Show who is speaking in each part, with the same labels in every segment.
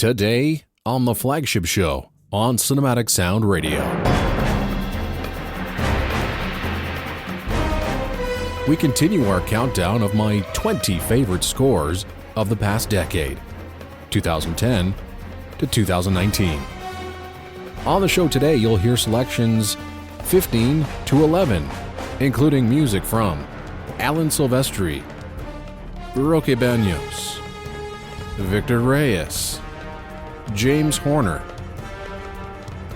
Speaker 1: Today on the Flagship Show on Cinematic Sound Radio. We continue our countdown of my 20 favorite scores of the past decade, 2010 to 2019. On the show today, you'll hear selections 15 to 11, including music from Alan Silvestri, Roque Banos, Victor Reyes, James Horner,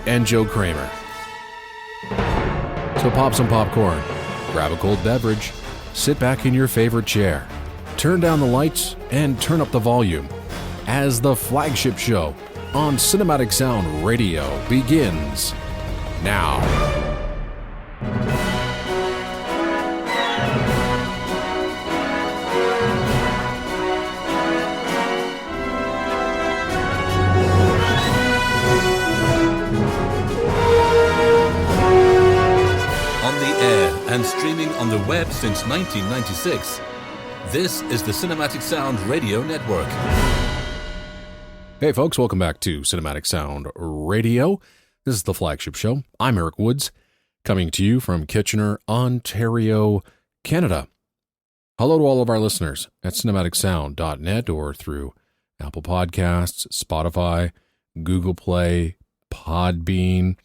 Speaker 1: and Joe Kraemer. So pop some popcorn, grab a cold beverage, sit back in your favorite chair, turn down the lights, and turn up the volume as the Flagship Show on Cinematic Sound Radio begins now.
Speaker 2: And streaming on the web since 1996. This is the Cinematic Sound Radio Network.
Speaker 1: Hey folks, welcome back to Cinematic Sound Radio. This is the Flagship Show. I'm Eric Woods, coming to you from Kitchener, Ontario, Canada. Hello to all of our listeners at cinematicsound.net or through Apple Podcasts, Spotify, Google Play, Podbean,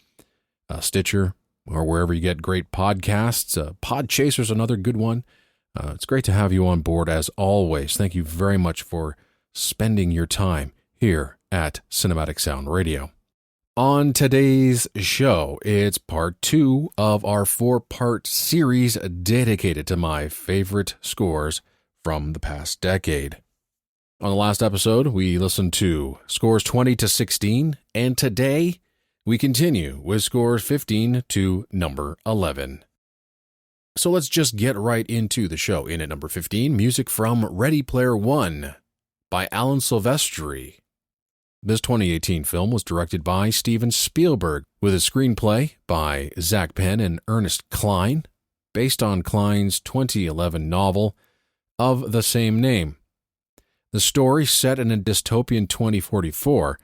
Speaker 1: Stitcher, or wherever you get great podcasts. Podchaser's another good one. It's great to have you on board as always. Thank you very much for spending your time here at Cinematic Sound Radio. On today's show, it's part 2 of our 4-part series dedicated to my favorite scores from the past decade. On the last episode, we listened to scores 20 to 16, and today we continue with scores 15 to number 11. So let's just get right into the show. In at number 15, music from Ready Player One by Alan Silvestri. This 2018 film was directed by Steven Spielberg with a screenplay by Zach Penn and Ernest Cline, based on Cline's 2011 novel of the same name. The story, set in a dystopian 2044,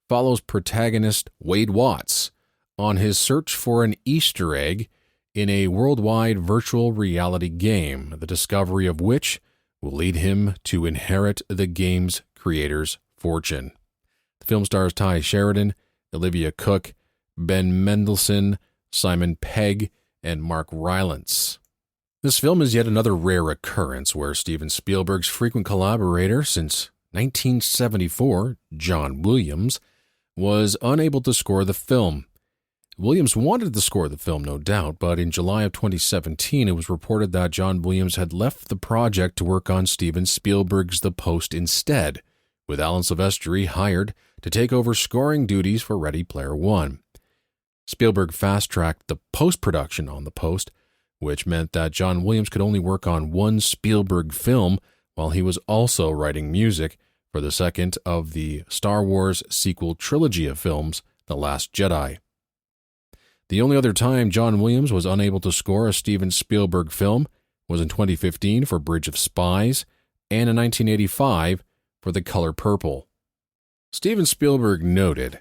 Speaker 1: follows protagonist Wade Watts on his search for an Easter egg in a worldwide virtual reality game, the discovery of which will lead him to inherit the game's creator's fortune. The film stars Ty Sheridan, Olivia Cooke, Ben Mendelsohn, Simon Pegg, and Mark Rylance. This film is yet another rare occurrence where Steven Spielberg's frequent collaborator since 1974, John Williams, was unable to score the film. Williams wanted to score the film, no doubt, but in July of 2017, it was reported that John Williams had left the project to work on Steven Spielberg's The Post instead, with Alan Silvestri hired to take over scoring duties for Ready Player One. Spielberg fast-tracked the post-production on The Post, which meant that John Williams could only work on one Spielberg film while he was also writing music for the second of the Star Wars sequel trilogy of films, The Last Jedi. The only other time John Williams was unable to score a Steven Spielberg film was in 2015 for Bridge of Spies and in 1985 for The Color Purple. Steven Spielberg noted,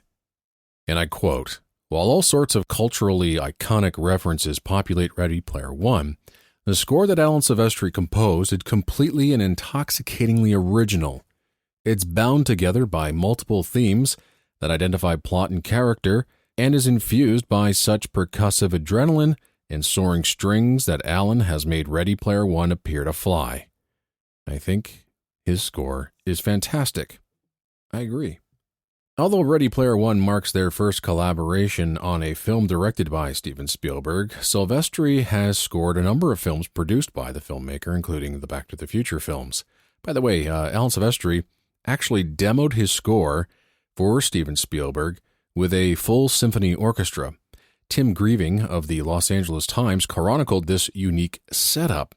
Speaker 1: and I quote, "While all sorts of culturally iconic references populate Ready Player One, the score that Alan Silvestri composed is completely and intoxicatingly original. It's bound together by multiple themes that identify plot and character and is infused by such percussive adrenaline and soaring strings that Alan has made Ready Player One appear to fly. I think his score is fantastic." I agree. Although Ready Player One marks their first collaboration on a film directed by Steven Spielberg, Silvestri has scored a number of films produced by the filmmaker, including the Back to the Future films. By the way, Alan Silvestri actually demoed his score for Steven Spielberg with a full symphony orchestra. Tim Grieving of the Los Angeles Times chronicled this unique setup,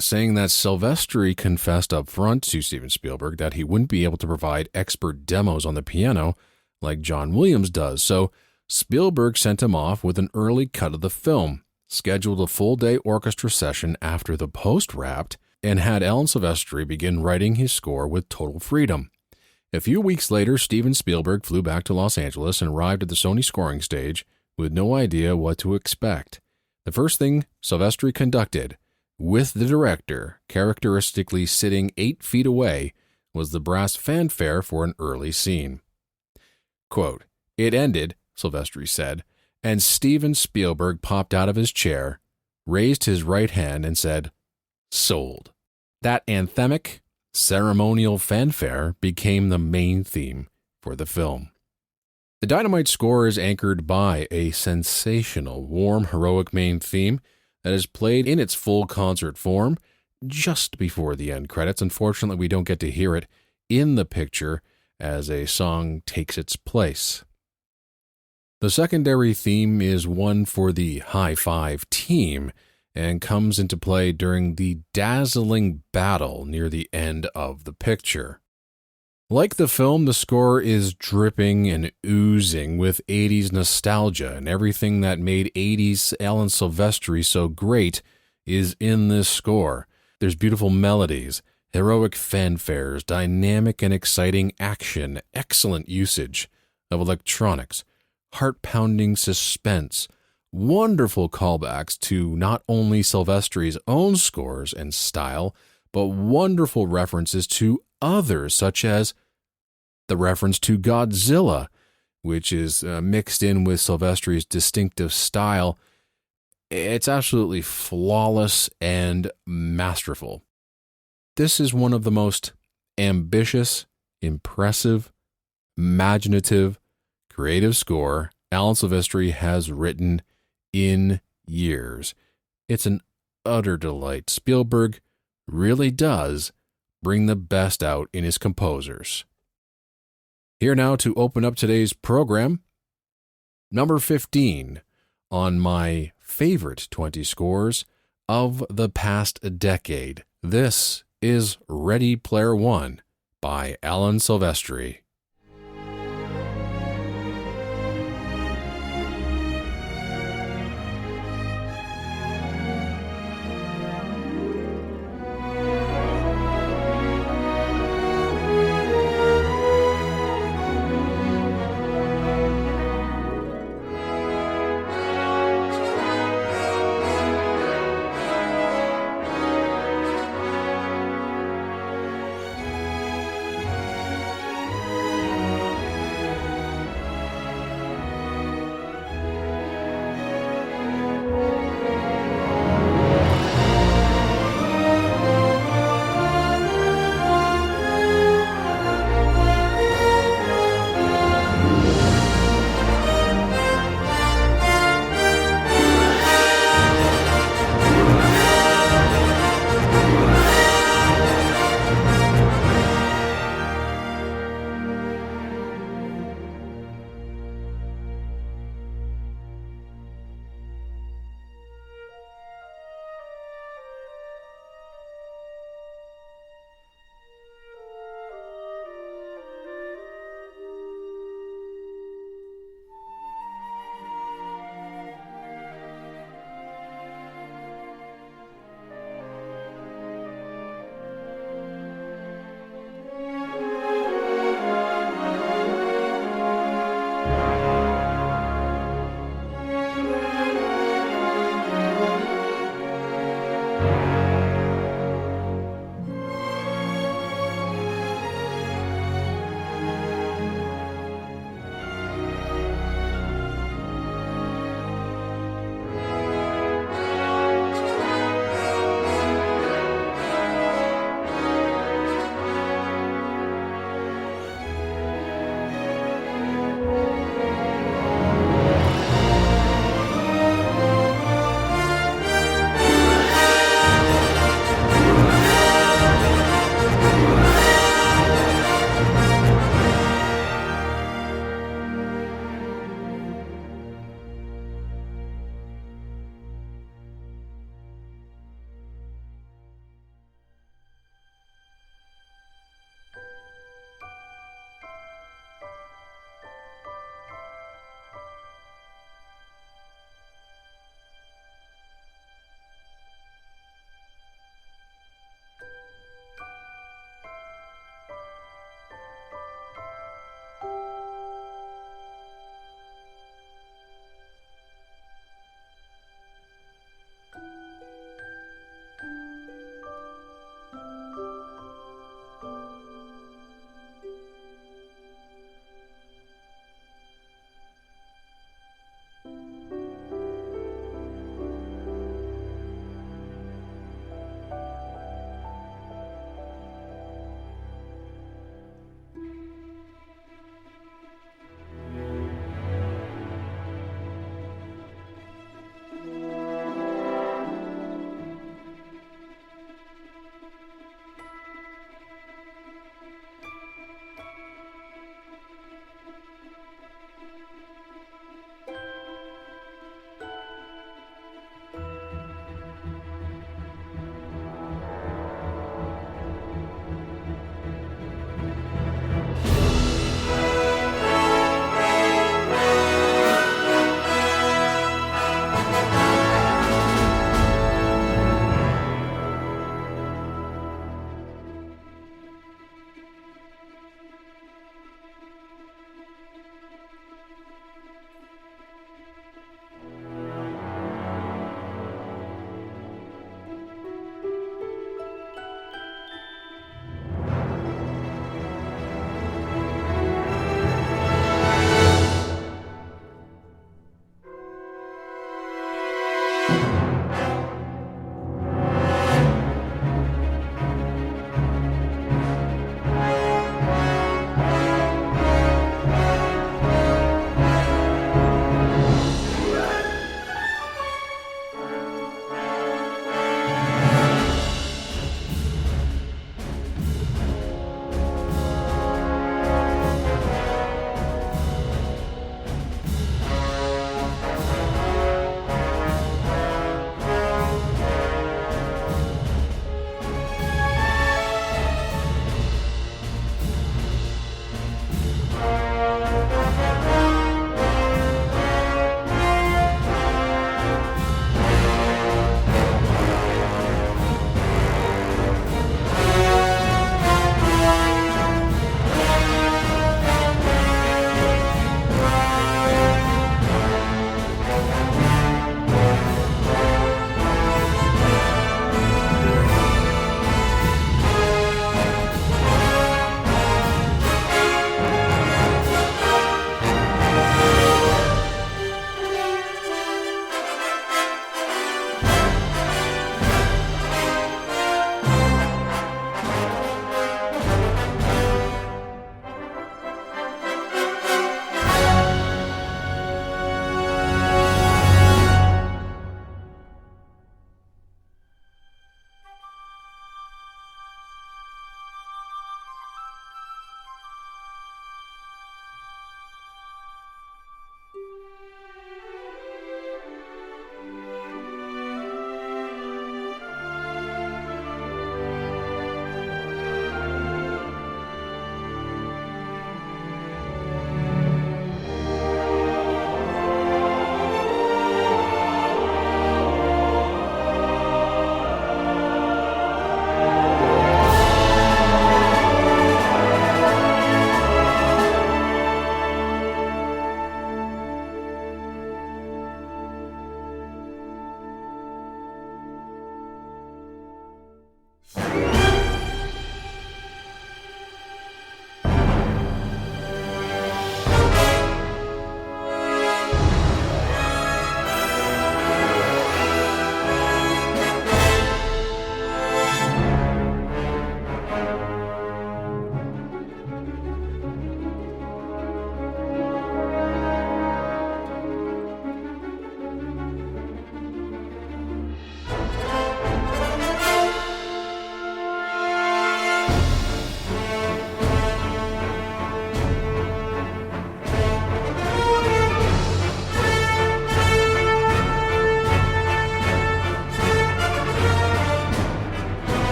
Speaker 1: saying that Silvestri confessed up front to Steven Spielberg that he wouldn't be able to provide expert demos on the piano like John Williams does, so Spielberg sent him off with an early cut of the film, scheduled a full-day orchestra session after The Post wrapped, and had Alan Silvestri begin writing his score with total freedom. A few weeks later, Steven Spielberg flew back to Los Angeles and arrived at the Sony scoring stage with no idea what to expect. The first thing Silvestri conducted, with the director characteristically sitting 8 feet away, was the brass fanfare for an early scene. Quote, "It ended," Silvestri said, and Steven Spielberg popped out of his chair, raised his right hand, and said, "Sold." That anthemic, ceremonial fanfare became the main theme for the film. The Dynamite score is anchored by a sensational, warm, heroic main theme that is played in its full concert form just before the end credits. Unfortunately, we don't get to hear it in the picture as a song takes its place. The secondary theme is one for the High Five team and comes into play during the dazzling battle near the end of the picture. Like the film, the score is dripping and oozing with 80s nostalgia, and everything that made 80s Alan Silvestri so great is in this score. There's beautiful melodies, heroic fanfares, dynamic and exciting action, excellent usage of electronics, heart-pounding suspense, wonderful callbacks to not only Silvestri's own scores and style, but wonderful references to others, such as the reference to Godzilla, which is mixed in with Silvestri's distinctive style. It's absolutely flawless and masterful. This is one of the most ambitious, impressive, imaginative, creative score Alan Silvestri has written in years. It's an utter delight. Spielberg really does bring the best out in his composers. Here now to open up today's program, number 15 on my favorite 20 scores of the past decade. This is Ready Player One by Alan Silvestri.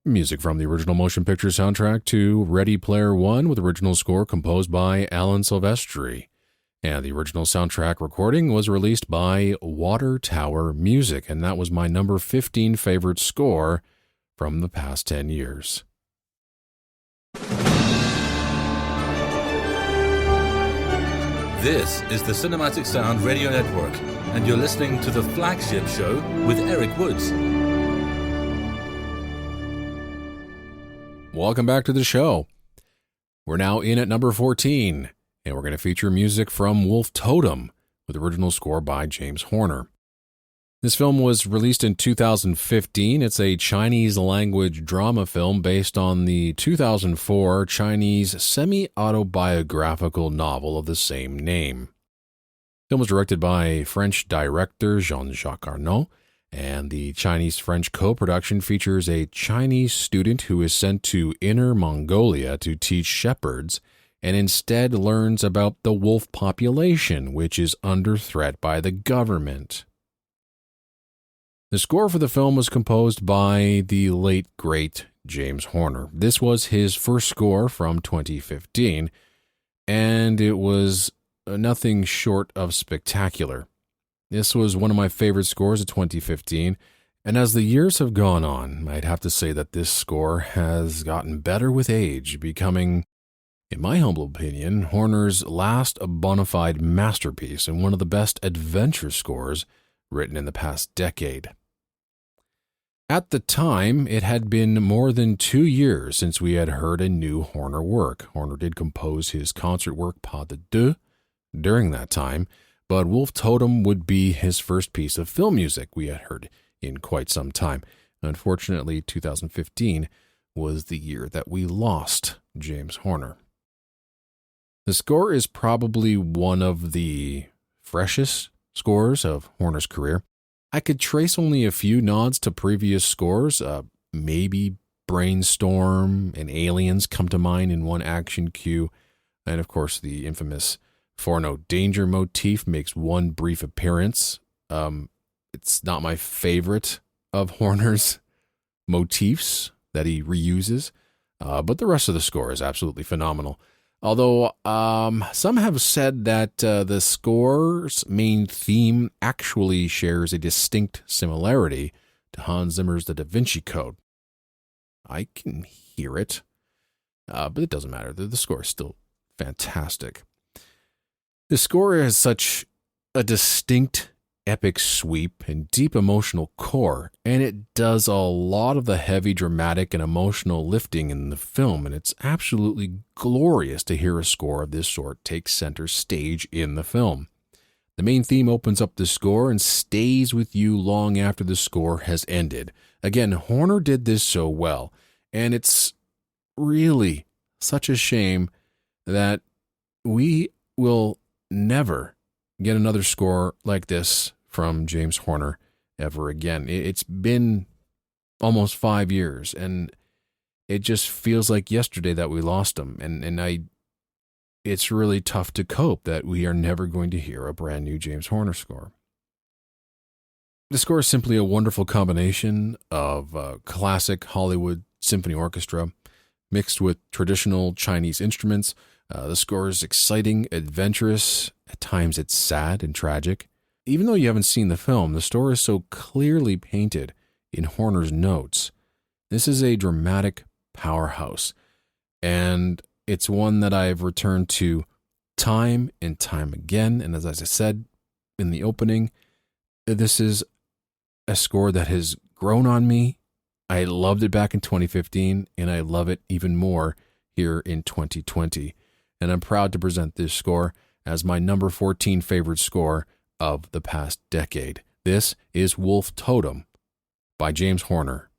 Speaker 1: Music from the original motion picture soundtrack to Ready Player One with original score composed by Alan Silvestri. And the original soundtrack recording was released by Water Tower Music, and that was my number 15 favorite score from the past 10 years.
Speaker 2: This is the Cinematic Sound Radio Network, and you're listening to the Flagship Show with Eric Woods.
Speaker 1: Welcome back to the show. We're now in at number 14, and we're going to feature music from Wolf Totem with original score by James Horner. This film was released in 2015. It's a Chinese-language drama film based on the 2004 Chinese semi-autobiographical novel of the same name. The film was directed by French director Jean-Jacques Arnaud, and the Chinese-French co-production features a Chinese student who is sent to Inner Mongolia to teach shepherds, and instead learns about the wolf population, which is under threat by the government. The score for the film was composed by the late, great James Horner. This was his first score from 2015, and it was nothing short of spectacular. This was one of my favorite scores of 2015, and as the years have gone on, I'd have to say that this score has gotten better with age, becoming, in my humble opinion, Horner's last bona fide masterpiece and one of the best adventure scores written in the past decade. At the time, it had been more than 2 years since we had heard a new Horner work. Horner did compose his concert work Pas de Deux during that time, but Wolf Totem would be his first piece of film music we had heard in quite some time. Unfortunately, 2015 was the year that we lost James Horner. The score is probably one of the freshest scores of Horner's career. I could trace only a few nods to previous scores, maybe Brainstorm and Aliens come to mind in one action cue, and of course the infamous For No Danger motif makes one brief appearance. It's not my favorite of Horner's motifs that he reuses, but the rest of the score is absolutely phenomenal. Although some have said that the score's main theme actually shares a distinct similarity to Hans Zimmer's The Da Vinci Code. I can hear it, but it doesn't matter. The score is still fantastic. The score has such a distinct epic sweep and deep emotional core, and it does a lot of the heavy dramatic and emotional lifting in the film, and it's absolutely glorious to hear a score of this sort take center stage in the film. The main theme opens up the score and stays with you long after the score has ended. Again, Horner did this so well, and it's really such a shame that we will never get another score like this from James Horner ever again. It's been almost 5 years, and it just feels like yesterday that we lost him. And it's really tough to cope that we are never going to hear a brand new James Horner score. The score is simply a wonderful combination of classic Hollywood symphony orchestra mixed with traditional Chinese instruments. The score is exciting, adventurous. At times it's sad and tragic. Even though you haven't seen the film, the story is so clearly painted in Horner's notes. This is a dramatic powerhouse, and it's one that I've returned to time and time again. And as I said in the opening, this is a score that has grown on me. I loved it back in 2015, and I love it even more here in 2020. And I'm proud to present this score as my number 14 favorite score of the past decade. This is Wolf Totem by James Horner.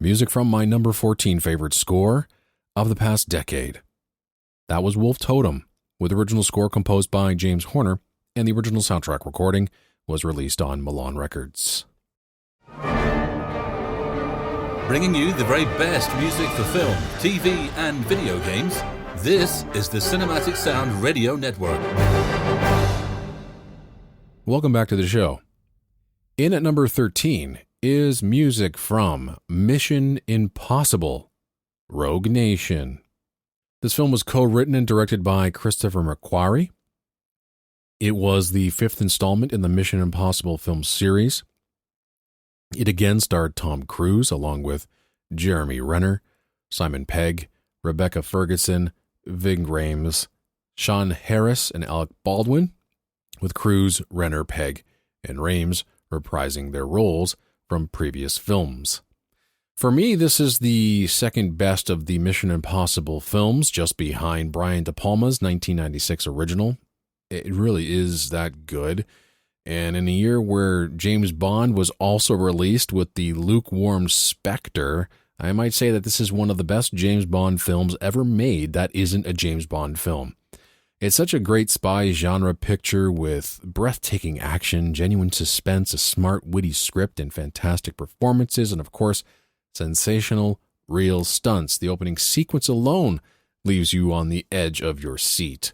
Speaker 1: music from my number 14 favorite score of the past decade. That was Wolf Totem, with original score composed by James Horner, and the original soundtrack recording was released on Milan Records.
Speaker 2: Bringing you the very best music for film, TV, and video games, this is the Cinematic Sound Radio Network.
Speaker 1: Welcome back to the show. In at number 13 is music from Mission Impossible: Rogue Nation. This film was co-written and directed by Christopher McQuarrie. It was the fifth installment in the Mission Impossible film series. It again starred Tom Cruise along with Jeremy Renner, Simon Pegg, Rebecca Ferguson, Ving Rhames, Sean Harris, and Alec Baldwin, with Cruise, Renner, Pegg, and Rhames reprising their roles from previous films. For me, this is the second best of the Mission Impossible films, just behind Brian De Palma's 1996 original. It really is that good. And in a year where James Bond was also released with the lukewarm Spectre, I might say that this is one of the best James Bond films ever made that isn't a James Bond film. It's such a great spy genre picture with breathtaking action, genuine suspense, a smart, witty script, and fantastic performances, and of course, sensational, real stunts. The opening sequence alone leaves you on the edge of your seat.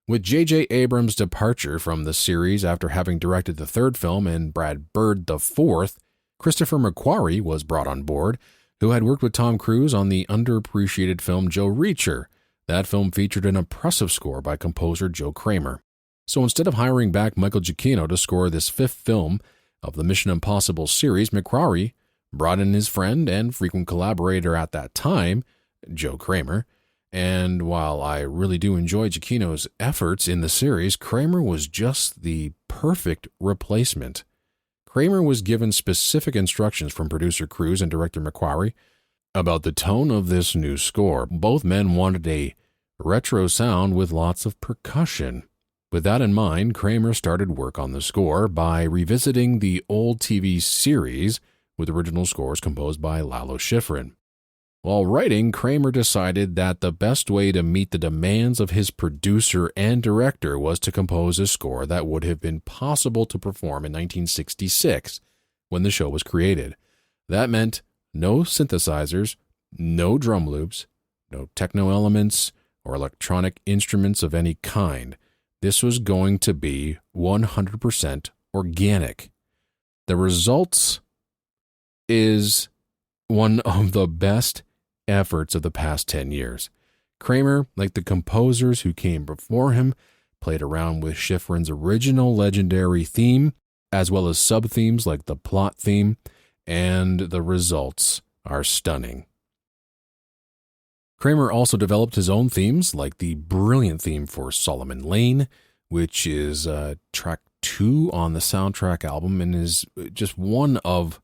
Speaker 1: With J.J. Abrams' departure from the series after having directed the third film and Brad Bird the fourth, Christopher McQuarrie was brought on board, who had worked with Tom Cruise on the underappreciated film Joe Reacher. That film featured an impressive score by composer Joe Kraemer. So instead of hiring back Michael Giacchino to score this fifth film of the Mission Impossible series, McQuarrie brought in his friend and frequent collaborator at that time, Joe Kraemer. And while I really do enjoy Giacchino's efforts in the series, Kraemer was just the perfect replacement. Kraemer was given specific instructions from producer Cruise and director McQuarrie about the tone of this new score. Both men wanted a retro sound with lots of percussion. With that in mind, Kraemer started work on the score by revisiting the old TV series with original scores composed by Lalo Schifrin. While writing, Kraemer decided that the best way to meet the demands of his producer and director was to compose a score that would have been possible to perform in 1966 when the show was created. That meant no synthesizers, no drum loops, no techno elements or electronic instruments of any kind. This was going to be 100% organic. The results is one of the best efforts of the past 10 years. Kraemer, like the composers who came before him, played around with Schifrin's original legendary theme, as well as sub-themes like the plot theme, and the results are stunning. Kraemer also developed his own themes, like the brilliant theme for Solomon Lane, which is track 2 on the soundtrack album and is just one of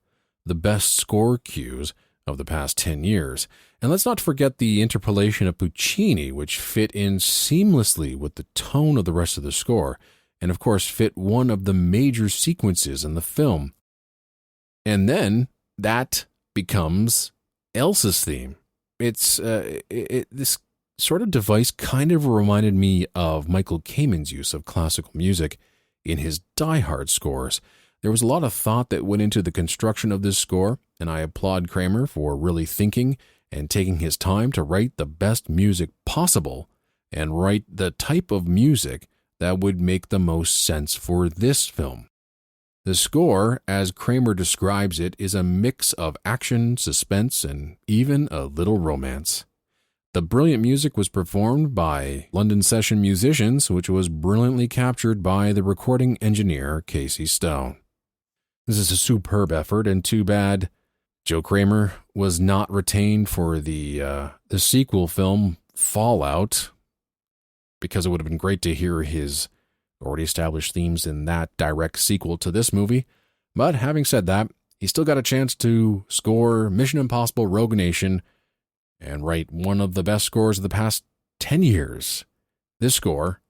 Speaker 1: the best score cues of the past 10 years. And let's not forget the interpolation of Puccini, which fit in seamlessly with the tone of the rest of the score, and of course fit one of the major sequences in the film. And then that becomes Elsa's theme. This sort of device kind of reminded me of Michael Kamen's use of classical music in his Die Hard scores. There was a lot of thought that went into the construction of this score, and I applaud Kraemer for really thinking and taking his time to write the best music possible and write the type of music that would make the most sense for this film. The score, as Kraemer describes it, is a mix of action, suspense, and even a little romance. The brilliant music was performed by London session musicians, which was brilliantly captured by the recording engineer Casey Stone. This is a superb effort, and too bad Joe Kraemer was not retained for the sequel film Fallout, because it would have been great to hear his already established themes in that direct sequel to this movie. But having said that, he still got a chance to score Mission Impossible: Rogue Nation and write one of the best scores of the past 10 years. This score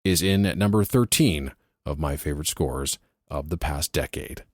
Speaker 1: is in at number 13 of my favorite scores of the past decade.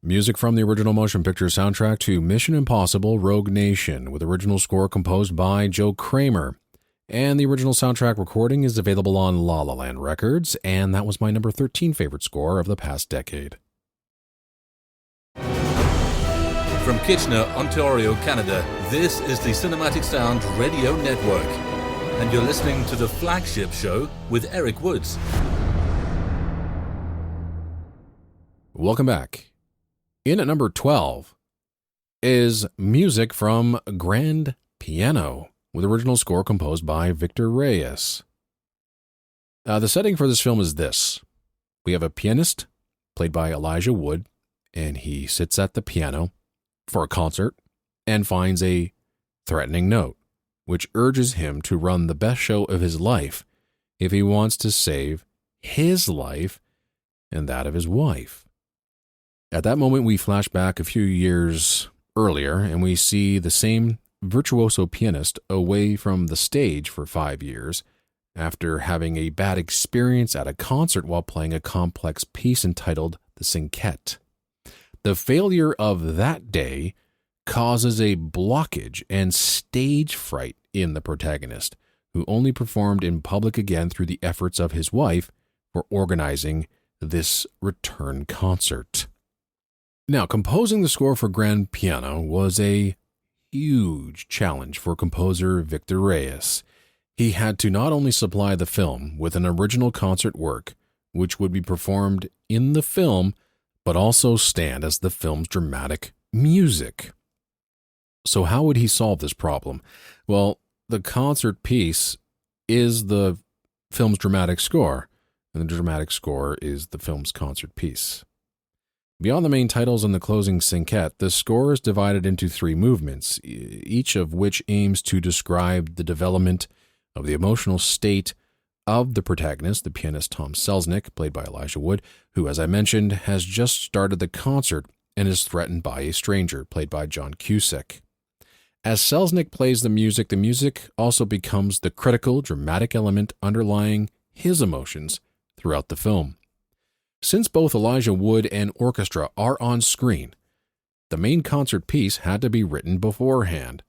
Speaker 1: Music from the original motion picture soundtrack to Mission Impossible Rogue Nation, with original score composed by Joe Kraemer. And the original soundtrack recording is available on La La Land Records, and that was my number 13 favorite score of the past decade.
Speaker 2: From Kitchener, Ontario, Canada, this is the Cinematic Sound Radio Network. And you're listening to the Flagship Show with Eric Woods.
Speaker 1: Welcome back. In at number 12 is music from Grand Piano, with original score composed by Victor Reyes. The setting for this film is this. We have a pianist, played by Elijah Wood, and he sits at the piano for a concert and finds a threatening note, which urges him to run the best show of his life if he wants to save his life and that of his wife. At that moment, we flash back a few years earlier, and we see the same virtuoso pianist away from the stage for 5 years after having a bad experience at a concert while playing a complex piece entitled The Cinquette. The failure of that day causes a blockage and stage fright in the protagonist, who only performed in public again through the efforts of his wife for organizing this return concert. Now, composing the score for Grand Piano was a huge challenge for composer Victor Reyes. He had to not only supply the film with an original concert work, which would be performed in the film, but also stand as the film's dramatic music. So how would he solve this problem? Well, the concert piece is the film's dramatic score, and the dramatic score is the film's concert piece. Beyond the main titles and the closing cinquette, the score is divided into 3 movements, each of which aims to describe the development of the emotional state of the protagonist, the pianist Tom Selznick, played by Elijah Wood, who, as I mentioned, has just started the concert and is threatened by a stranger, played by John Cusack. As Selznick plays the music also becomes the critical, dramatic element underlying his emotions throughout the film. Since both Elijah Wood and orchestra are on screen, the main concert piece had to be written beforehand.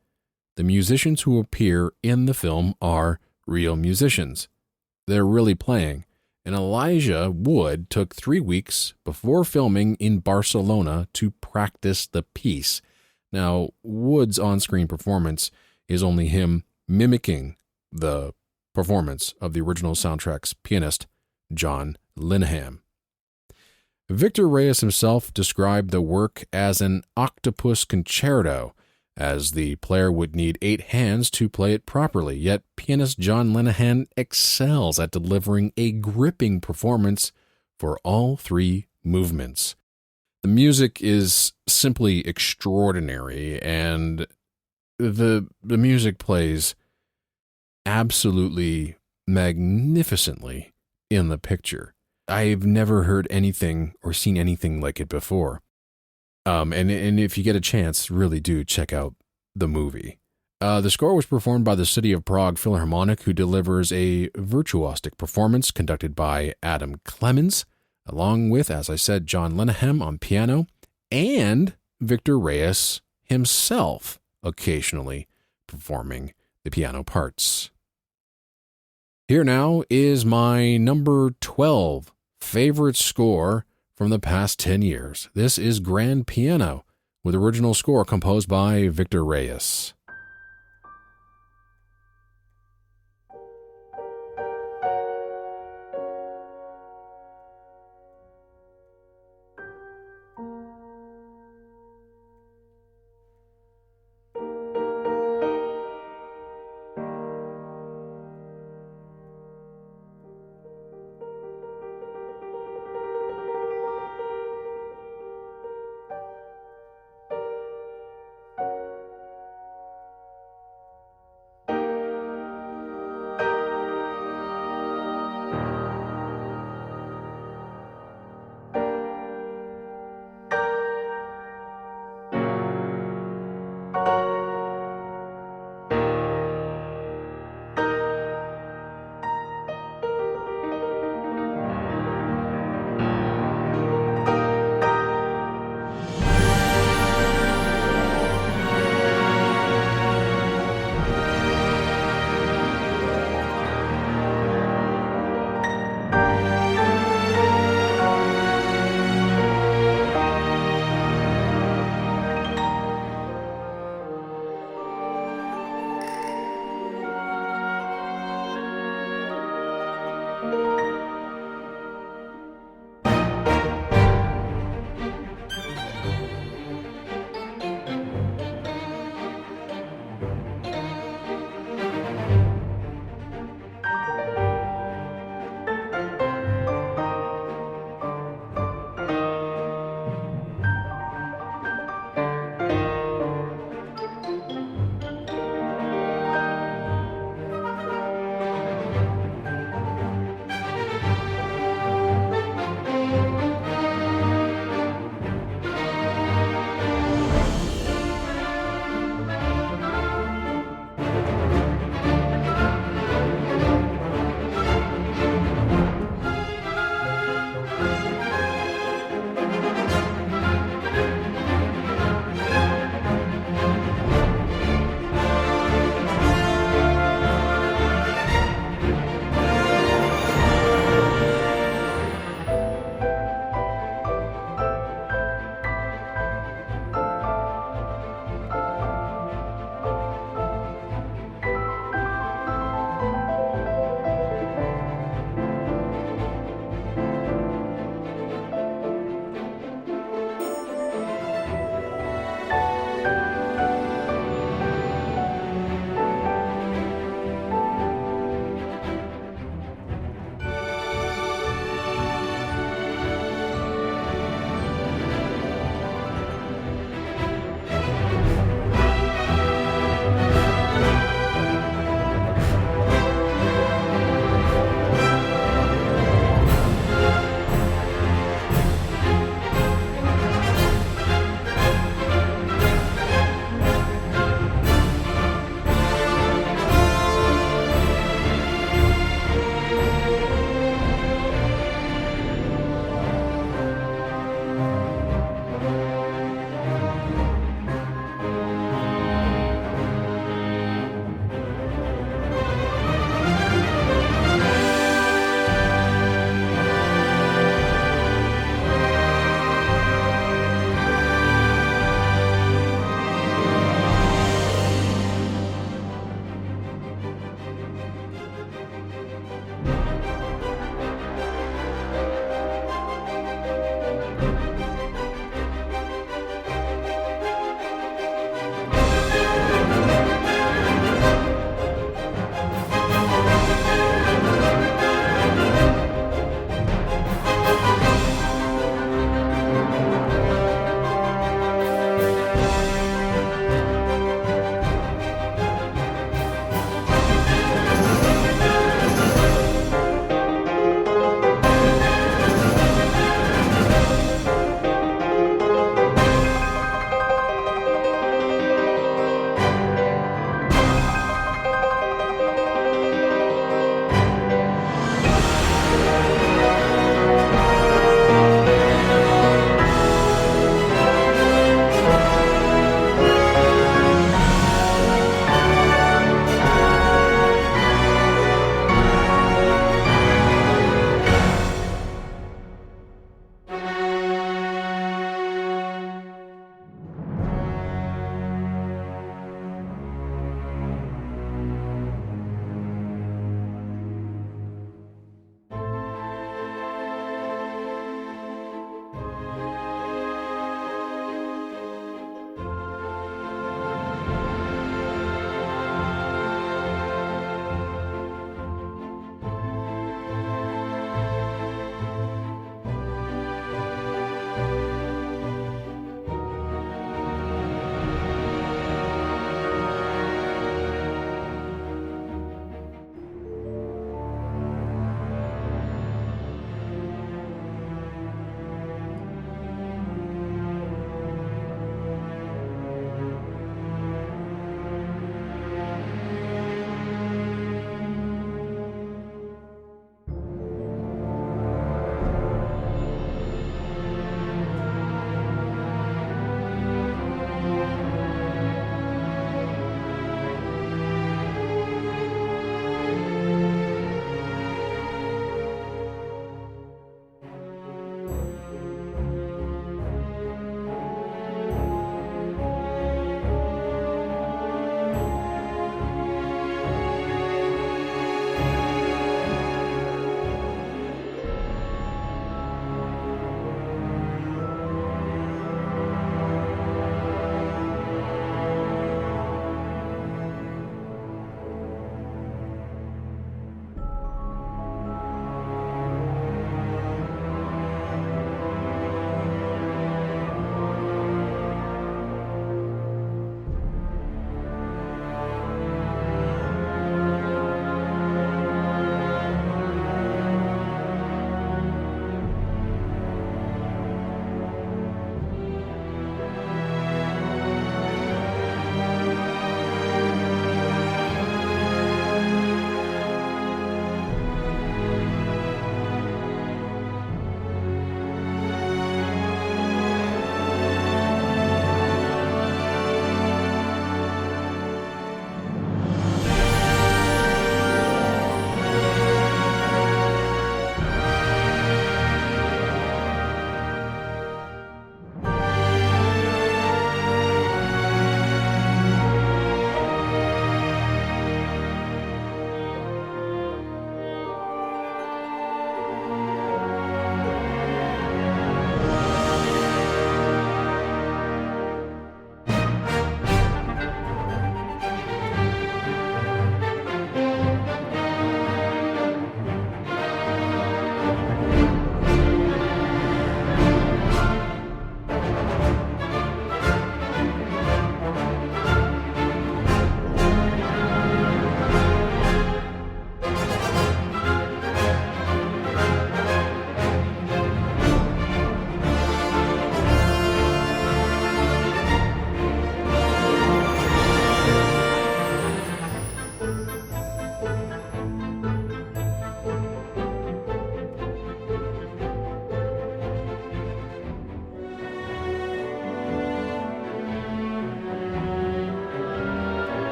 Speaker 1: The musicians who appear in the film are real musicians. They're really playing, and Elijah Wood took 3 weeks before filming in Barcelona to practice the piece. Now, Wood's on-screen performance is only him mimicking the performance of the original soundtrack's pianist, John Linehan. Victor Reyes himself described the work as an octopus concerto, as the player would need 8 hands to play it properly, yet pianist John Linehan excels at delivering a gripping performance for all 3 movements. The music is simply extraordinary, and the music plays absolutely magnificently in the picture. I've never heard anything or seen anything like it before. And if you get a chance, really do check out the movie. The score was performed by the City of Prague Philharmonic, who delivers a virtuosic performance conducted by Adam Clemens, along with, as I said, John Linehan on piano, and Victor Reyes himself occasionally performing the piano parts. Here now is my number 12 favorite score from the past 10 years. This is Grand Piano, with original score composed by Victor Reyes.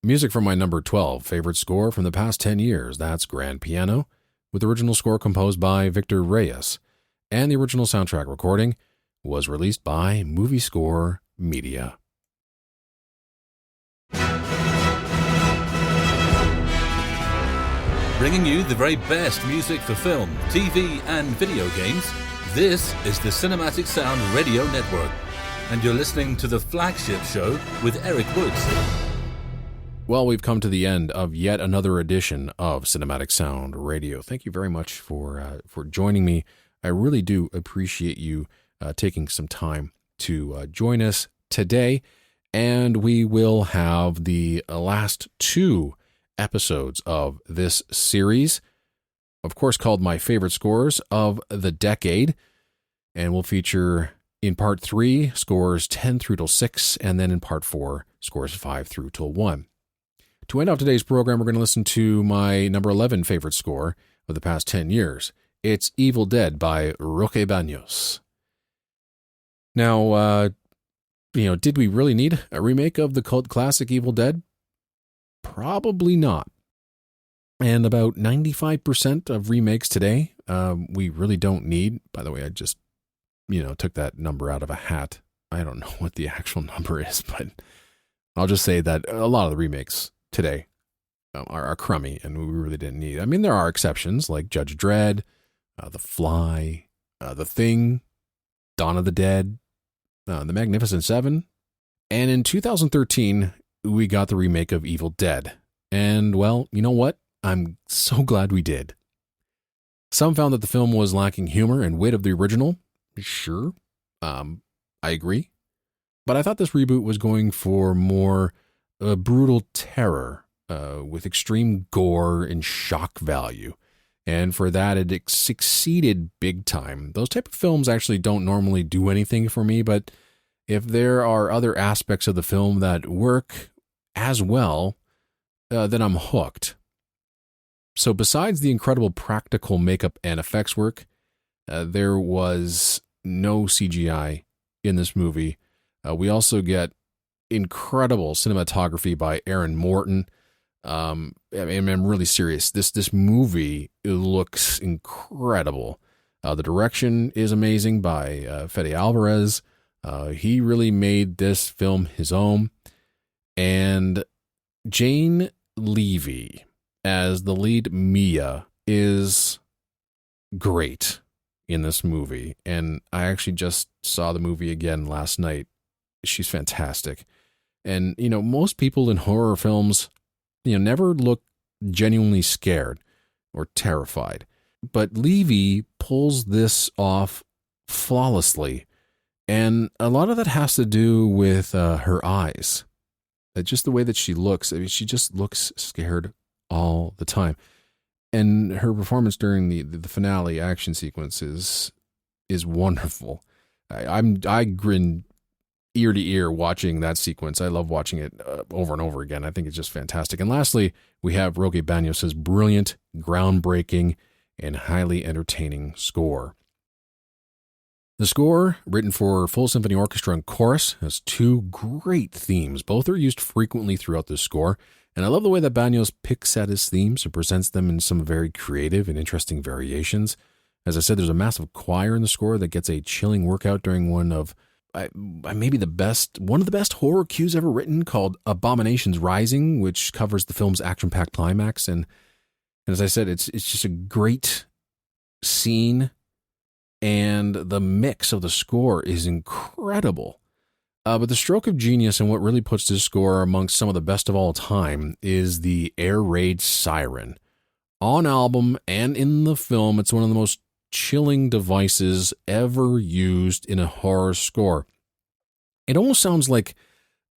Speaker 1: Music from my number 12 favorite score from the past 10 years. That's Grand Piano, with original score composed by Victor Reyes. And the original soundtrack recording was released by Movie Score Media.
Speaker 2: Bringing you the very best music for film, TV, and video games, this is the Cinematic Sound Radio Network. And you're listening to the Flagship Show with Eric Woods.
Speaker 1: Well, we've come to the end of yet another edition of Cinematic Sound Radio. Thank you very much for joining me. I really do appreciate you taking some time to join us today. And we will have the last two episodes of this series, of course, called My Favorite Scores of the Decade. And we'll feature in part 3 scores 10 through till 6, and then in part 4 scores 5 through till 1. To end off today's program, we're going to listen to my number 11 favorite score of the past 10 years. It's Evil Dead by Roque Banos. Now, did we really need a remake of the cult classic Evil Dead? Probably not. And about 95% of remakes today, we really don't need. By the way, I just, took that number out of a hat. I don't know what the actual number is, but I'll just say that a lot of the remakes today are crummy, and we really didn't need. I mean, there are exceptions like Judge Dredd, The Fly, The Thing, Dawn of the Dead, The Magnificent Seven, and in 2013, we got the remake of Evil Dead. And, well, you know what? I'm so glad we did. Some found that the film was lacking humor and wit of the original. Sure. I agree. But I thought this reboot was going for more brutal terror with extreme gore and shock value. And for that, it succeeded big time. Those type of films actually don't normally do anything for me, but if there are other aspects of the film that work as well, then I'm hooked. So besides the incredible practical makeup and effects work, there was no CGI in this movie. We also get incredible cinematography by Aaron Morton. I'm really serious. This movie looks incredible. The direction is amazing by Fede Alvarez. He really made this film his own. And Jane Levy as the lead Mia is great in this movie. And I actually just saw the movie again last night. She's fantastic. And, most people in horror films, never look genuinely scared or terrified. But Levy pulls this off flawlessly. And a lot of that has to do with her eyes. Just the way that she looks. I mean, she just looks scared all the time. And her performance during the finale action sequence is wonderful. I grin ear to ear watching that sequence. I love watching it over and over again. I think it's just fantastic. And lastly, we have Roque Banos' brilliant, groundbreaking, and highly entertaining score. The score, written for full symphony orchestra and chorus, has two great themes. Both are used frequently throughout the score, and I love the way that Banos picks at his themes and presents them in some very creative and interesting variations. As I said, there's a massive choir in the score that gets a chilling workout during one of maybe one of the best horror cues ever written, called Abominations Rising, which covers the film's action-packed climax. And as I said, it's just a great scene. And the mix of the score is incredible. But the stroke of genius and what really puts this score amongst some of the best of all time is the air raid siren. On album and in the film, it's one of the most chilling devices ever used in a horror score. It almost sounds like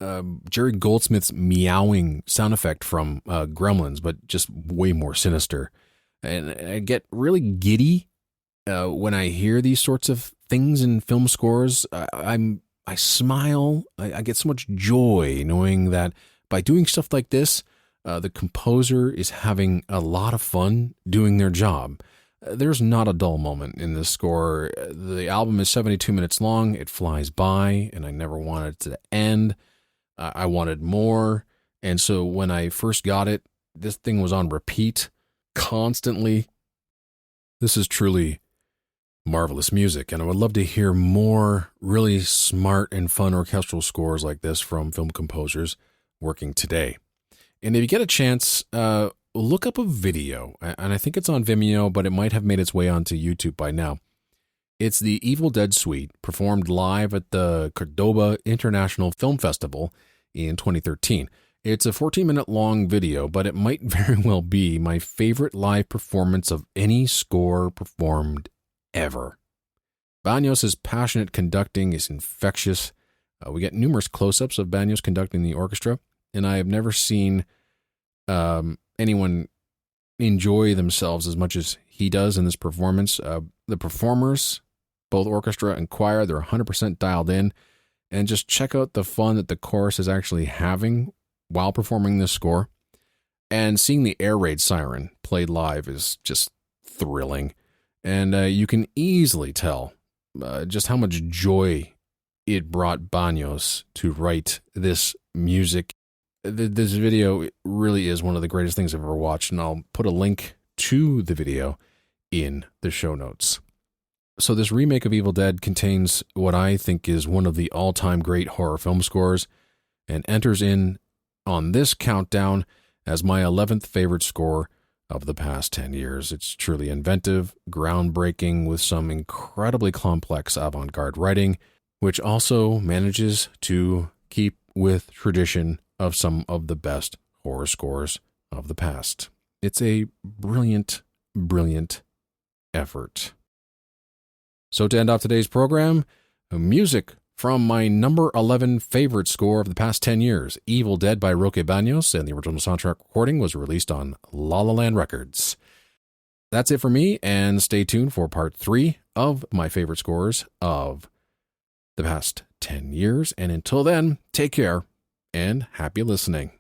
Speaker 1: Jerry Goldsmith's meowing sound effect from Gremlins, but just way more sinister. And I get really giddy when I hear these sorts of things in film scores. I smile. I get so much joy knowing that by doing stuff like this, the composer is having a lot of fun doing their job. There's not a dull moment in this score. The album is 72 minutes long. It flies by, and I never wanted it to end. I wanted more. And so when I first got it, this thing was on repeat constantly. This is truly marvelous music, and I would love to hear more really smart and fun orchestral scores like this from film composers working today. And if you get a chance, look up a video, and I think it's on Vimeo, but it might have made its way onto YouTube by now. It's the Evil Dead Suite, performed live at the Cordoba International Film Festival in 2013. It's a 14-minute long video, but it might very well be my favorite live performance of any score performed ever. Banos' passionate conducting is infectious. We get numerous close-ups of Banos conducting the orchestra, and I have never seen anyone enjoy themselves as much as he does in this performance. The performers, both orchestra and choir, they're 100% dialed in, and just check out the fun that the chorus is actually having while performing this score. And seeing the air raid siren played live is just thrilling. And you can easily tell just how much joy it brought Banos to write this music. This video really is one of the greatest things I've ever watched, and I'll put a link to the video in the show notes. So this remake of Evil Dead contains what I think is one of the all-time great horror film scores, and enters in on this countdown as my 11th favorite score of the past 10 years. It's truly inventive, groundbreaking, with some incredibly complex avant-garde writing, which also manages to keep with tradition of some of the best horror scores of the past. It's a brilliant, brilliant effort. So to end off today's program, music from my number 11 favorite score of the past 10 years, Evil Dead by Roque Banos, and the original soundtrack recording was released on La La Land Records. That's it for me, and stay tuned for part 3 of my favorite scores of the past 10 years. And until then, take care and happy listening.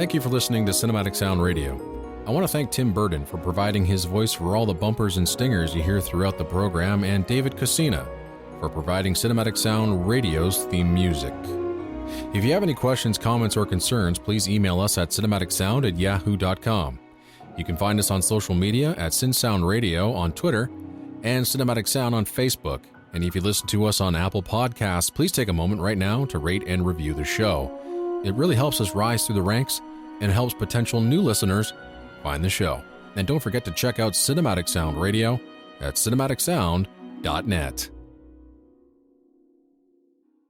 Speaker 1: Thank you for listening to Cinematic Sound Radio. I want to thank Tim Burden for providing his voice for all the bumpers and stingers you hear throughout the program, and David Coscina for providing Cinematic Sound Radio's theme music. If you have any questions, comments, or concerns, please email us at cinematicsound@yahoo.com. You can find us on social media at CinSound Radio on Twitter and Cinematic Sound on Facebook. And if you listen to us on Apple Podcasts, please take a moment right now to rate and review the show. It really helps us rise through the ranks and helps potential new listeners find the show. And don't forget to check out Cinematic Sound Radio at cinematicsound.net.